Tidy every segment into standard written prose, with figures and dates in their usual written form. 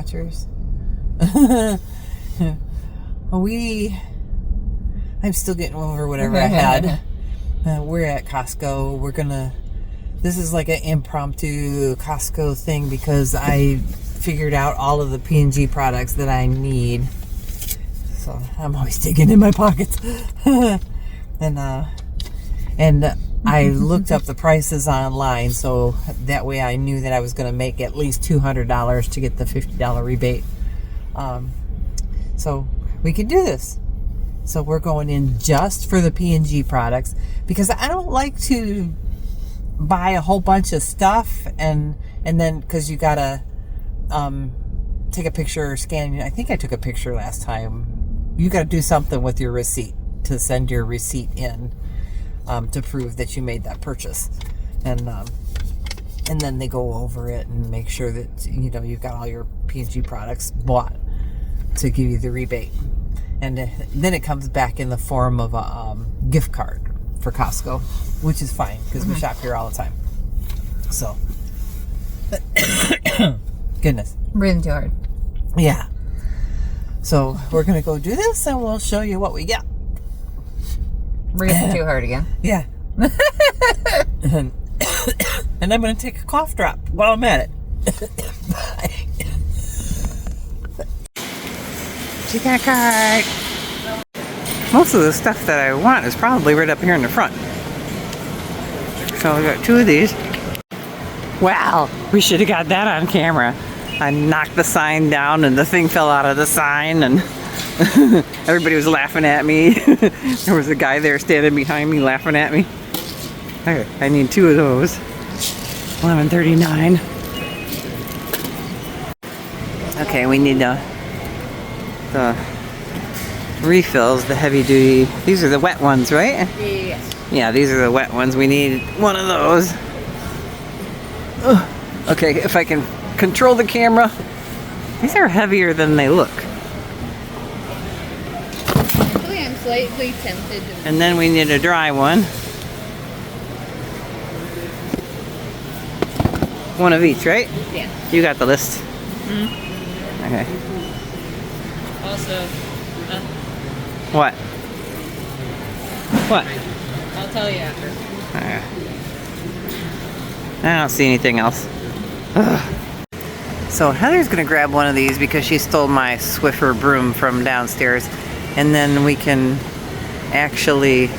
watchers. I'm still getting over whatever I had. We're at Costco. This is like an impromptu Costco thing because I figured out all of the P&G products that I need. So I'm always digging in my pockets. And I looked up the prices online, so that way I knew that I was going to make at least $200 to get the $50 rebate. So we can do this. So we're going in just for the P&G products because I don't like to buy a whole bunch of stuff and then because you gotta take a picture or scan. I think I took a picture last time. You gotta do something with your receipt to send your receipt in to prove that you made that purchase, and then they go over it and make sure that you've got all your P&G products bought to give you the rebate. And then it comes back in the form of a gift card for Costco, which is fine because we shop here all the time. So, goodness. Breathing too hard. Yeah. So we're going to go do this and we'll show you what we get. Breathing too hard again. Yeah. And I'm going to take a cough drop while I'm at it. Chicken cart. Most of the stuff that I want is probably right up here in the front. So we got 2 of these. Wow, we should have got that on camera. I knocked the sign down and the thing fell out of the sign and everybody was laughing at me. There was a guy there standing behind me laughing at me. Okay, I need 2 of those. $11.39. Okay, we need the refills, the heavy duty. These are the wet ones, right? Yes. Yeah, these are the wet ones. We need 1 of those. Ugh. Okay, if I can control the camera. These are heavier than they look. Actually, I'm slightly tempted. And then we need a dry one. 1 of each, right? Yeah. You got the list. Mm-hmm. Okay. Also, What? What? I'll tell you after. I don't see anything else. Ugh. So Heather's gonna grab 1 of these because she stole my Swiffer broom from downstairs, and then we can actually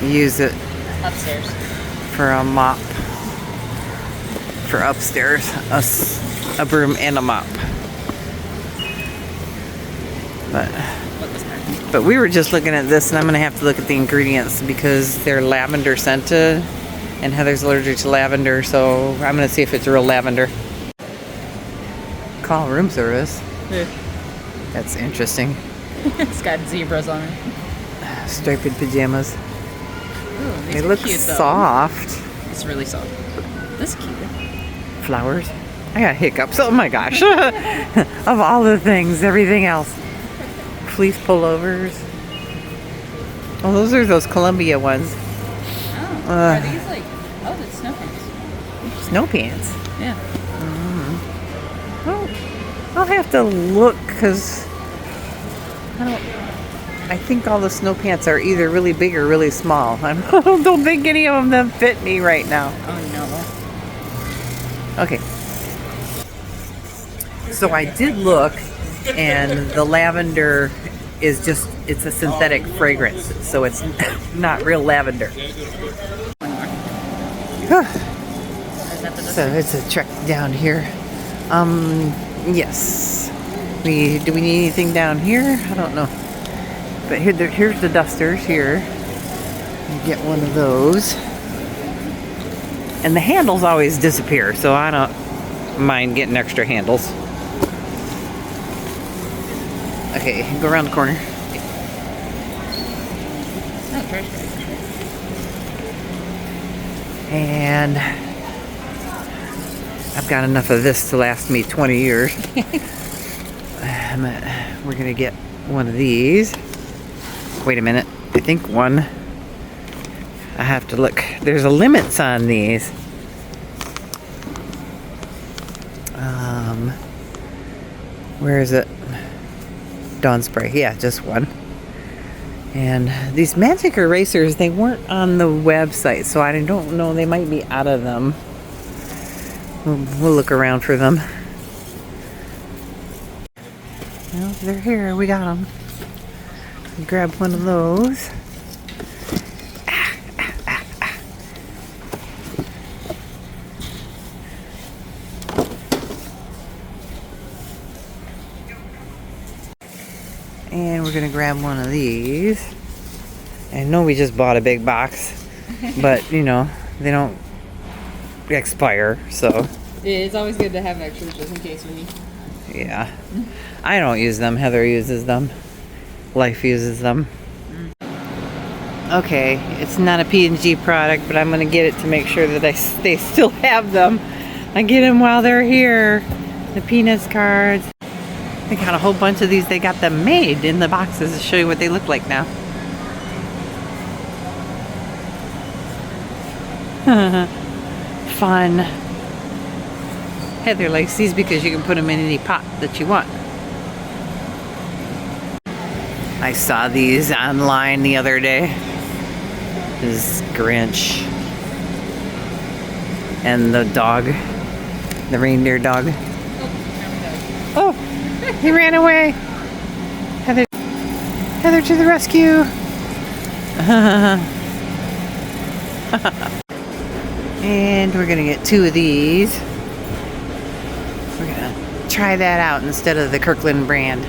use it Upstairs. for a mop for upstairs. A broom and a mop. But we were just looking at this, and I'm going to have to look at the ingredients because they're lavender scented, and Heather's allergic to lavender, so I'm going to see if it's real lavender. Call room service. Yeah. That's interesting. It's got zebras on it. Striped pajamas. Ooh, these They are look cute, though. soft. It's really soft. This is cute. Flowers. I got hiccups. Oh my gosh. Of all the things, everything else. Fleece pullovers. Oh, those are those Columbia ones. Oh, are these like... Oh, it's snow pants. Snow pants. Yeah. Well, I'll have to look because I think all the snow pants are either really big or really small. I don't think any of them fit me right now. Oh Okay. So I did look, and the lavender is just, it's a synthetic fragrance, so it's not real lavender. So it's a trek down here. Yes. Do we need anything down here? I don't know. But here's the dusters here. You get 1 of those. And the handles always disappear, so I don't mind getting extra handles. Okay, go around the corner. Oh, trash bag. And I've got enough of this to last me 20 years. We're gonna get 1 of these. Wait a minute, I think 1. I have to look. There's a limits on these. Where is it? Dawn spray. Yeah, just one. And these magic erasers, they weren't on the website, so I don't know. They might be out of them. We'll look around for them. Well, they're here. We got them. Grab one of those. And we're gonna grab one of these. I know we just bought a big box, but you know, they don't expire, so. It's always good to have extras just in case we need. Yeah. I don't use them. Heather uses them. Life uses them. Okay, it's not a P&G product, but I'm gonna get it to make sure that they still have them. I get them while they're here. The Peanuts cards. They got a whole bunch of these. They got them made in the boxes to show you what they look like now. Fun. Heather likes these because you can put them in any pot that you want. I saw these online the other day. This Grinch. And the dog. The reindeer dog. Oh! He ran away. Heather to the rescue. And we're gonna get 2 of these. We're gonna try that out instead of the Kirkland brand.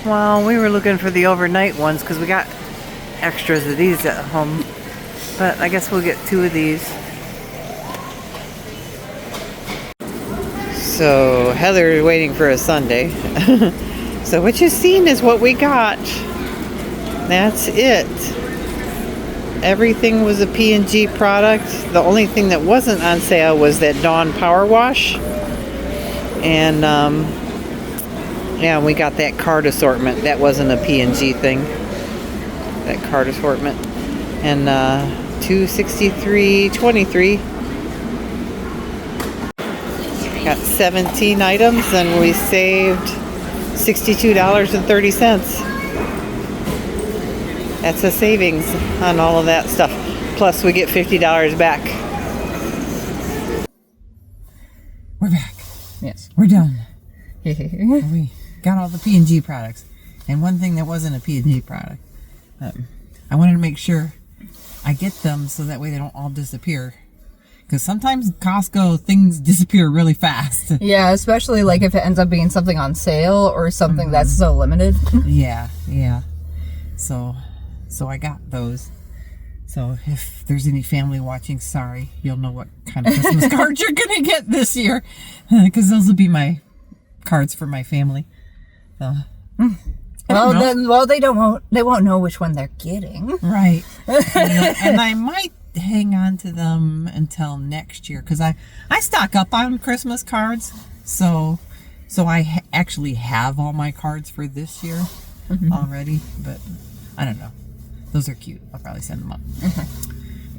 Well, we were looking for the overnight ones because we got extras of these at home. But I guess we'll get 2 of these. So Heather is waiting for a sundae. So what you've seen is what we got. That's it. Everything was a P&G product. The only thing that wasn't on sale was that Dawn Power Wash. And yeah, we got that card assortment. That wasn't a P&G thing. That card assortment. And $263.23. Got 17 items and we saved $62.30. That's a savings on all of that stuff. Plus we get $50 back. We're back. Yes. We're done. We got all the P&G products. And one thing that wasn't a P&G product. I wanted to make sure I get them so that way they don't all disappear. Because sometimes Costco things disappear really fast. Yeah, especially like if it ends up being something on sale or something that's so limited. Yeah. So I got those. So if there's any family watching, sorry, you'll know what kind of Christmas cards you're gonna get this year, because those will be my cards for my family. Well, they won't know which one they're getting. Right. and I might hang on to them until next year because I stock up on Christmas cards, so I actually have all my cards for this year already, but I don't know. Those are cute. I'll probably send them up.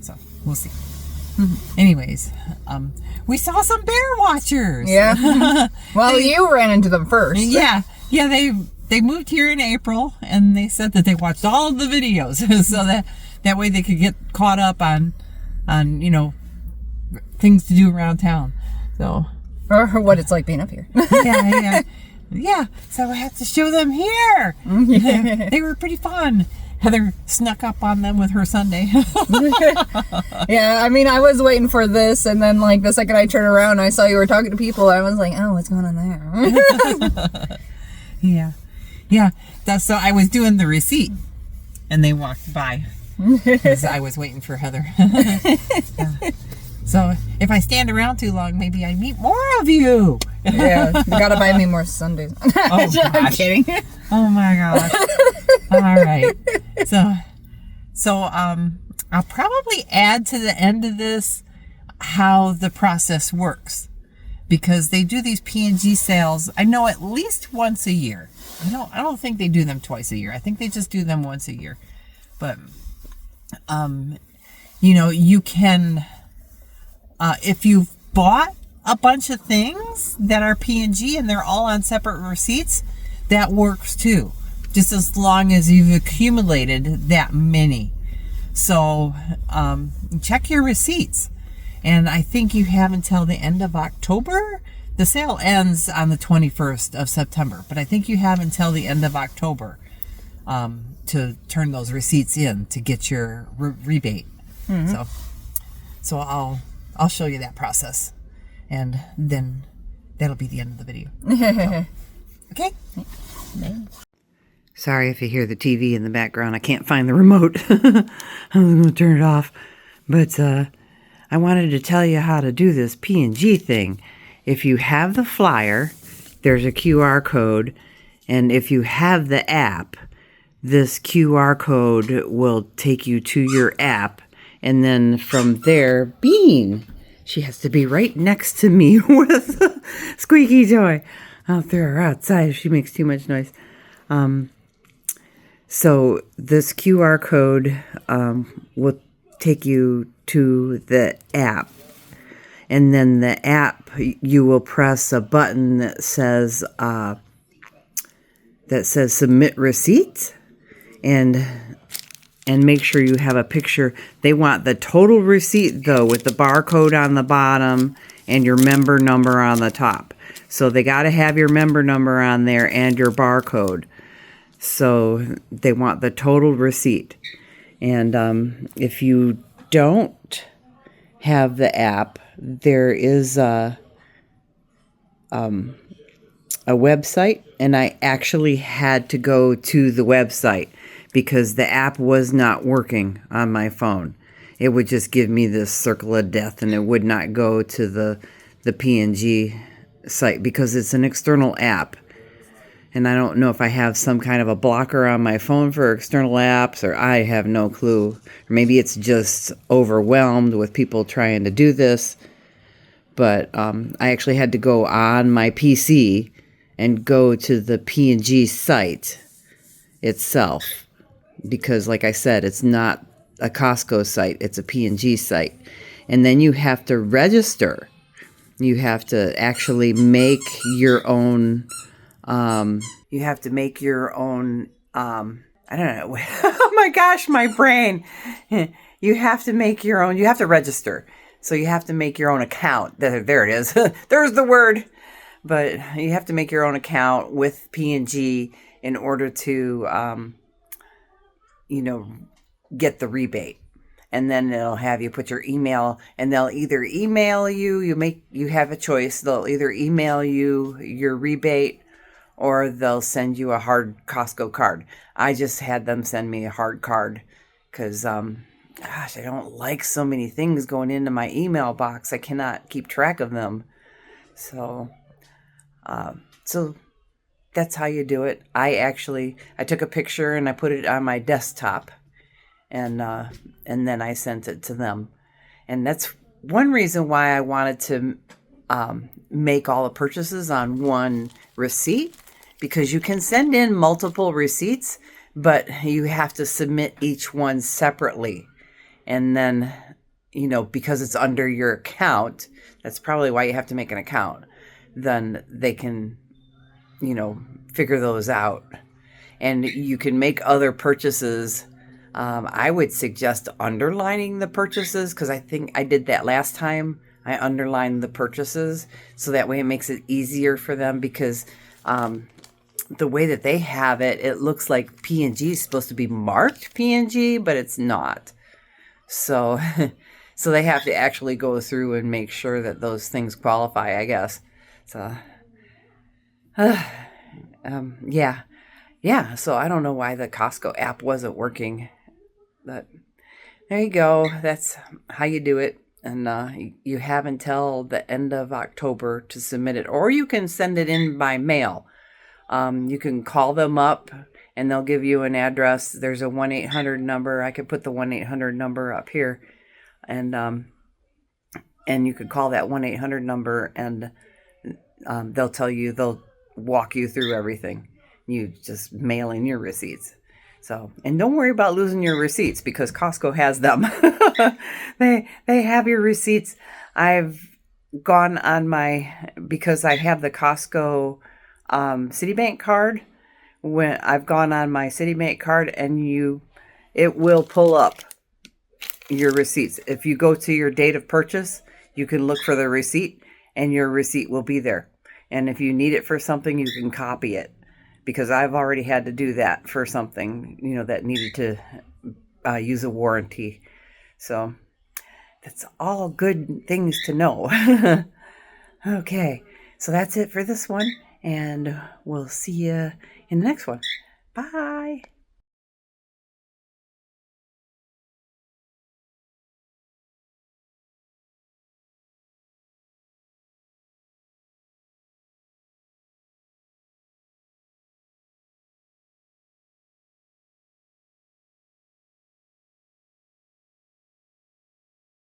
So we'll see. Anyways, we saw some bear watchers. Yeah. Well, you ran into them first. Yeah. They moved here in April and they said that they watched all of the videos so that way they could get caught up on you know, things to do around town. So or what it's like being up here. Yeah. So I had to show them here. They were pretty fun. Heather snuck up on them with her sundae. Yeah, I mean, I was waiting for this, and then like the second I turned around, I saw you were talking to people. I was like, oh, what's going on there? Yeah. So I was doing the receipt, and they walked by because I was waiting for Heather. So if I stand around too long, maybe I meet more of you. Yeah, you gotta buy me more sundaes. Oh, I'm kidding. Oh my gosh. All right. So I'll probably add to the end of this how the process works, because they do these P&G sales, I know, at least once a year. I don't think they do them twice a year. I think they just do them once a year. But you know, you can if you've bought a bunch of things that are P&G and they're all on separate receipts, that works too. Just as long as you've accumulated that many. So check your receipts. And I think you have until the end of October. The sale ends on the 21st of September, but I think you have until the end of October to turn those receipts in to get your rebate. Mm-hmm. So I'll show you that process, and then that'll be the end of the video. So, okay. Sorry if you hear the TV in the background. I can't find the remote. I'm going to turn it off. But I wanted to tell you how to do this P&G thing. If you have the flyer, there's a QR code. And if you have the app, this QR code will take you to your app. And then from there, Bean, she has to be right next to me with a squeaky toy. I'll throw her outside if she makes too much noise. So this QR code will take you to the app. And then the app, you will press a button that says submit receipt, and make sure you have a picture. They want the total receipt though, with the barcode on the bottom and your member number on the top. So they got to have your member number on there and your barcode. So they want the total receipt. And if you don't have the app, there is a website, and I actually had to go to the website because the app was not working on my phone. It would just give me this circle of death, and it would not go to the P&G site because it's an external app. And I don't know if I have some kind of a blocker on my phone for external apps, or I have no clue. Or maybe it's just overwhelmed with people trying to do this. But I actually had to go on my PC and go to the P&G site itself. Because, like I said, it's not a Costco site. It's a P&G site. And then you have to register. You have to actually make your own... you have to make your own, I don't know. Oh my gosh, my brain. You have to make your own, you have to register. So you have to make your own account. There it is. There's the word. But you have to make your own account with P&G in order to, get the rebate. And then it'll have you put your email, and they'll either email you, you have a choice. They'll either email you your rebate, or they'll send you a hard Costco card. I just had them send me a hard card because, I don't like so many things going into my email box. I cannot keep track of them. So that's how you do it. I took a picture and I put it on my desktop, and then I sent it to them. And that's one reason why I wanted to make all the purchases on one receipt. Because you can send in multiple receipts, but you have to submit each one separately. And then, because it's under your account, that's probably why you have to make an account. Then they can, figure those out. And you can make other purchases. I would suggest underlining the purchases, because I think I did that last time. I underlined the purchases, so that way it makes it easier for them, because... the way that they have it, it looks like P&G is supposed to be marked P&G, but it's not. So they have to actually go through and make sure that those things qualify, I guess. So, yeah. So I don't know why the Costco app wasn't working, but there you go. That's how you do it. And you have until the end of October to submit it, or you can send it in by mail. You can call them up and they'll give you an address. There's a 1-800 number. I could put the 1-800 number up here, and you could call that 1-800 number, and they'll walk you through everything. You just mail in your receipts. So, and don't worry about losing your receipts, because Costco has them. They have your receipts. I've gone on because I have the Costco Citibank card. When I've gone on my Citibank card, and it will pull up your receipts. If you go to your date of purchase, you can look for the receipt, and your receipt will be there. And if you need it for something, you can copy it, because I've already had to do that for something, that needed to use a warranty. So that's all good things to know. Okay, so that's it for this one, and we'll see you in the next one. Bye.